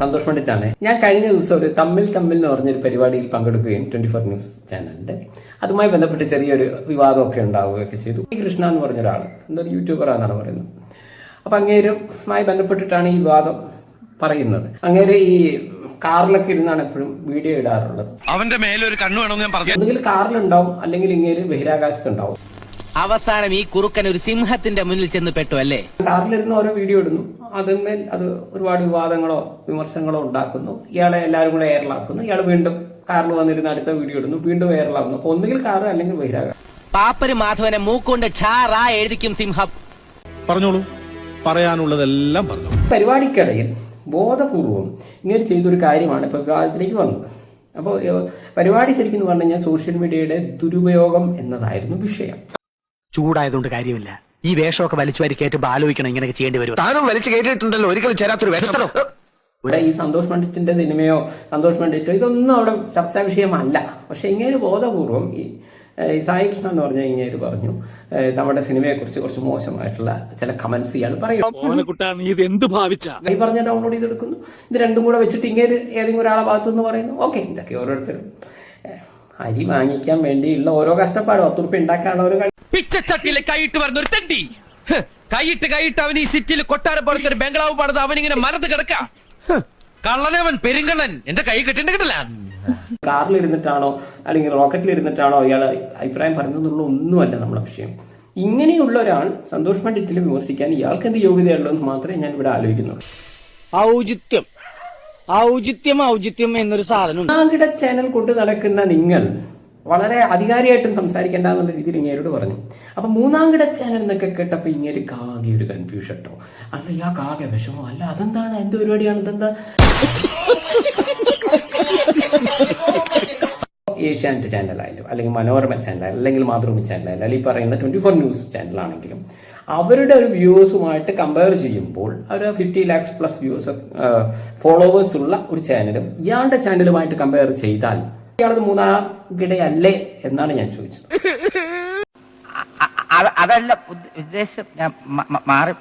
സന്തോഷ് പണ്ഡിറ്റാണ്. ഞാൻ കഴിഞ്ഞ ദിവസം ഒരു തമ്മിൽ എന്ന് പറഞ്ഞൊരു പരിപാടിയിൽ പങ്കെടുക്കുകയും 24 ന്യൂസ് ചാനലിന്റെ അതുമായി ബന്ധപ്പെട്ട് ചെറിയൊരു വിവാദമൊക്കെ ഉണ്ടാവുകയൊക്കെ ചെയ്തു. കൃഷ്ണ എന്ന് പറഞ്ഞ ഒരാൾ എന്തൊരു യൂട്യൂബറാണെന്നാണ് പറയുന്നത്. അപ്പൊ അങ്ങേരുമായി ബന്ധപ്പെട്ടിട്ടാണ് ഈ വിവാദം പറയുന്നത്. അങ്ങേര് ഈ കാറിലൊക്കെ ഇരുന്നാണ് എപ്പോഴും വീഡിയോ ഇടാറുള്ളത്. അവന്റെ മേലൊരു കണ്ണു വേണമെന്ന് ഞാൻ പറഞ്ഞു. ഒന്നുകിൽ കാറിലുണ്ടാവും, അല്ലെങ്കിൽ ഇങ്ങേര് ബഹിരാകാശത്തുണ്ടാവും. അവസാനം ഈ കുറുക്കൻ ഒരു സിംഹത്തിന്റെ മുന്നിൽ ചെന്ന് പെട്ടു അല്ലേ? കാറിലിരുന്ന് ഓരോ വീഡിയോ ഇടുന്നു, അതിന്മേൽ അത് ഒരുപാട് വിവാദങ്ങളോ വിമർശനങ്ങളോ ഉണ്ടാക്കുന്നു. ഇയാളെ എല്ലാവരും കൂടെ എയറിലാക്കുന്നു. ഇയാൾ വീണ്ടും കാറിൽ വന്നിരുന്ന് അടുത്ത വീഡിയോ ഇടുന്നു, വീണ്ടും എയറിലാകുന്നു. അപ്പൊ ഒന്നുകിൽ കാറ് അല്ലെങ്കിൽ ബഹിരാകാശം. പാപ്പര് മാധവനെ മൂക്കൊണ്ട് ക്ഷാറാ എഴുതിക്കും സിംഹം. പറഞ്ഞോളൂ, പറയാനുള്ളതെല്ലാം പറഞ്ഞു. പരിപാടിക്കിടയിൽ ബോധപൂർവം ഇങ്ങനെ ചെയ്തൊരു കാര്യമാണ് ഇപ്പൊ വിവാദത്തിലേക്ക് വന്നത്. അപ്പോൾ പരിപാടി ശരിക്കും പറഞ്ഞു കഴിഞ്ഞാൽ സോഷ്യൽ മീഡിയയുടെ ദുരുപയോഗം എന്നതായിരുന്നു വിഷയം. ചൂടായതുകൊണ്ട് കാര്യമില്ല. ഈ വേഷമൊക്കെ വലിച്ചു വാരി കേട്ടുമ്പോൾ ആലോചിക്കണം ഇങ്ങനെയൊക്കെ ചെയ്യേണ്ടി വരും. താനും വലിച്ചു കേട്ടിട്ടുണ്ടല്ലോ, ഒരിക്കലും ചേരാത്തൊരു വേഷം. ഇവിടെ ഈ സന്തോഷ് പണ്ഡിറ്റിന്റെ സിനിമയോ സന്തോഷ് പണ്ഡിറ്റോ ഇതൊന്നും അവിടെ ചർച്ചാ വിഷയമല്ല. പക്ഷെ ഇങ്ങനെ ബോധപൂർവം ഈ സായി കൃഷ്ണ എന്ന് പറഞ്ഞ ഇങ്ങനെ പറഞ്ഞു നമ്മുടെ സിനിമയെ കുറിച്ച് കുറച്ച് മോശമായിട്ടുള്ള ചില കമന്റ്സ് ഇയാൾ പറയും. ഈ പറഞ്ഞ ഡൗൺലോഡ് ചെയ്തെടുക്കുന്നു. ഇത് രണ്ടും കൂടെ വെച്ചിട്ട് ഇങ്ങനെ ഏതെങ്കിലും ഒരാളെ ഭാഗത്തുനിന്ന് പറയുന്നു. ഓക്കെ, ഇതൊക്കെ ഓരോരുത്തരും അരി വാങ്ങിക്കാൻ വേണ്ടിയുള്ള ഓരോ കഷ്ടപ്പാടും 10 ഉറുപ്പിക ഉണ്ടാക്കാനുള്ള ഒരു പിച്ചച്ചട്ടിയിലെ കൈയിട്ട് വരുന്ന ഒരു തണ്ടി കൈയിട്ട് അവൻ ഈ സിറ്റിയിൽ കൊട്ടാരം പോലത്തെ ഒരു ബംഗ്ലാവ് പണിത് അവനിങ്ങനെ മരത്ത് കിടക്ക. കള്ളനവൻ പെരുങ്കള്ളൻ എന്റെ കൈ കെട്ടിണ്ടില്ല. കാറിൽ ഇരുന്നിട്ടാണോ അല്ലെങ്കിൽ റോക്കറ്റിൽ ഇരുന്നിട്ടാണോ ഇയാൾ അഭിപ്രായം പറയുന്നതെന്നുള്ള ഒന്നുമല്ല നമ്മളെ വിഷയം. ഇങ്ങനെയുള്ള ഒരാൾ സന്തോഷ് പണ്ഡിറ്റിനെ വിമർശിക്കാൻ ഇയാൾക്ക് എന്ത് യോഗ്യതയുള്ളൂ എന്ന് മാത്രമേ ഞാൻ ഇവിടെ ആലോചിക്കുന്നുള്ളൂ. ഔചിത്യം എന്നൊരു സാധനം മൂന്നാംകിട ചാനൽ കൊണ്ട് നടക്കുന്ന നിങ്ങൾ വളരെ അധികാരിയായിട്ടും സംസാരിക്കേണ്ട എന്നുള്ള രീതിയിൽ ഇങ്ങേരോട് പറഞ്ഞു. അപ്പൊ മൂന്നാംകിട ചാനൽ എന്നൊക്കെ കേട്ടപ്പോ ഇങ്ങനെ കാകെ ഒരു കൺഫ്യൂഷൻ കേട്ടോ. അല്ല ഇയാ കാകെ വിഷമോ, അല്ല അതെന്താണ്, എന്ത് പരിപാടിയാണ്, ഇതെന്താ? ഏഷ്യാനെറ്റ് ചാനലായാലും അല്ലെങ്കിൽ മനോരമ ചാനലായാലും അല്ലെങ്കിൽ മാതൃഭൂമി ചാനലായാലും അല്ലെങ്കിൽ ഈ പറയുന്ന 24 ന്യൂസ് ചാനലാണെങ്കിലും അവരുടെ ഒരു വ്യൂവേഴ്സുമായിട്ട് കമ്പയർ ചെയ്യുമ്പോൾ അവർ 50 lakhs പ്ലസ് വ്യൂവേഴ്സ് ഫോളോവേഴ്സ് ഉള്ള ഒരു ചാനലും ഇയാളുടെ ചാനലുമായിട്ട് കമ്പയർ ചെയ്താൽ ഇയാളത് മൂന്നാംകിടയല്ലേ എന്നാണ് ഞാൻ ചോദിച്ചത്. അതല്ല ഉദ്ദേശം. ഞാൻ മാറി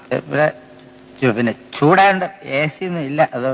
പിന്നെ ചൂടാണ്ട് AC ഒന്നും ഇല്ല. അത്